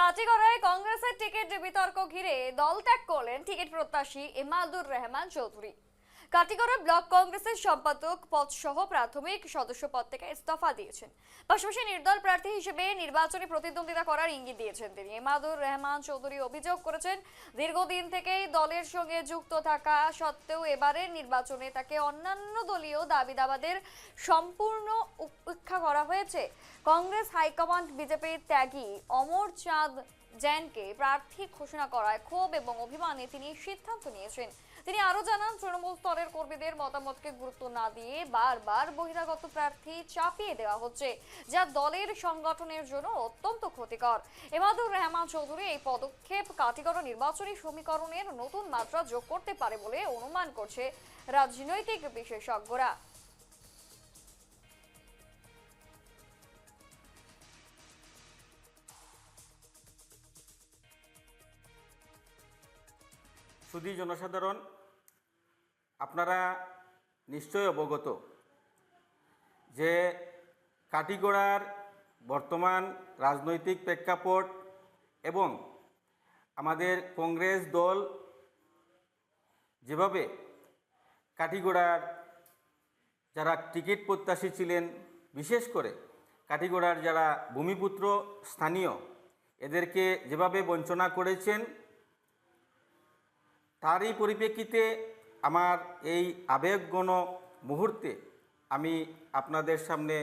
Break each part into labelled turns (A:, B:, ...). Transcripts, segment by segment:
A: কাটিগড়ায় কংগ্রেসের টিকিট বিতর্ক ঘিরে দল ত্যাগ করলেন টিকিট প্রত্যাশী ইমাদুর রহমান চৌধুরী। কাটিগড়া ব্লক কংগ্রেসের সম্পাদক পদ সহ প্রাথমিক সদস্য পদ থেকে ইস্তফা দিয়েছেন। পাশাপাশি নির্দল প্রার্থী হিসেবে নির্বাচনী প্রতিদ্বন্দ্বিতা করার ইঙ্গিত দিয়েছেন তিনি। ইমাদুর রহমান চৌধুরী অভিযোগ করেছেন, দীর্ঘদিন থেকেই দলের সঙ্গে যুক্ত থাকা সত্ত্বেও এবারের নির্বাচনে তাকে অন্যান্য দলীয় দাবি দাবাদের সম্পূর্ণ উপেক্ষা করা হয়েছে। কংগ্রেস হাইকমান্ড বিজেপির ত্যাগী অমর চাঁদ জৈনকে প্রার্থী ঘোষণা করায় ক্ষোভ এবং অভিমানে তিনি সিদ্ধান্ত নিয়েছেন। তিনি আরো জানান, তৃণমূল স্তরের কর্মীদের মতামতকে গুরুত্ব না দিয়ে বারবার বহিরাগত প্রার্থী চাপিয়ে দেওয়া হচ্ছে, যা দলের সংগঠনের জন্য অত্যন্ত ক্ষতিকর। ইমাদুর রহমান চৌধুরী এই পদক্ষেপ কাটিগড়া নির্বাচনী সমীকরণের নতুন মাত্রা যোগ করতে পারে বলে অনুমান করছে রাজনৈতিক বিশেষজ্ঞরা।
B: সুধী জনসাধারণ, আপনারা নিশ্চয় অবগত যে কাটিগড়ার বর্তমান রাজনৈতিক প্রেক্ষাপট এবং আমাদের কংগ্রেস দল যেভাবে কাটিগড়ার যারা টিকিট প্রত্যাশী ছিলেন, বিশেষ করে কাটিগড়ার যারা ভূমিপুত্র স্থানীয়, এদেরকে যেভাবে বঞ্চনা করেছেন, তারই পরিপ্রেক্ষিতে আমার এই আবেগঘন মুহূর্তে আমি আপনাদের সামনে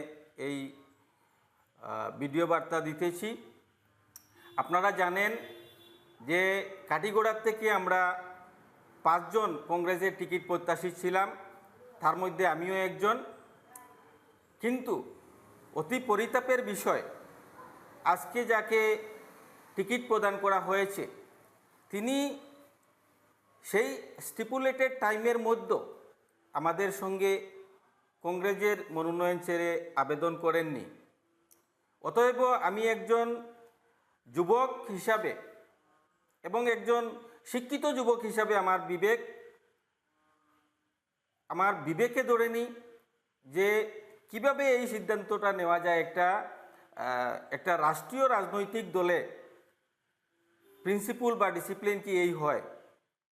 B: এই ভিডিও বার্তা দিতেছি। আপনারা জানেন যে কাটিগড়ার থেকে আমরা 5 জন কংগ্রেসের টিকিট প্রত্যাশী ছিলাম, তার মধ্যে আমিও একজন। কিন্তু অতি পরিতাপের বিষয়, আজকে যাকে টিকিট প্রদান করা হয়েছে তিনি সেই স্টিপুলেটেড টাইমের মধ্যে আমাদের সঙ্গে কংগ্রেসের মনোনয়ন ছেড়ে আবেদন করেননি। অতএব আমি একজন যুবক হিসাবে এবং একজন শিক্ষিত যুবক হিসাবে আমার বিবেকে ধরে নিই যে কিভাবে এই সিদ্ধান্তটা নেওয়া যায়। একটা রাষ্ট্রীয় রাজনৈতিক দলে প্রিন্সিপাল বা ডিসিপ্লিন কি এই হয়?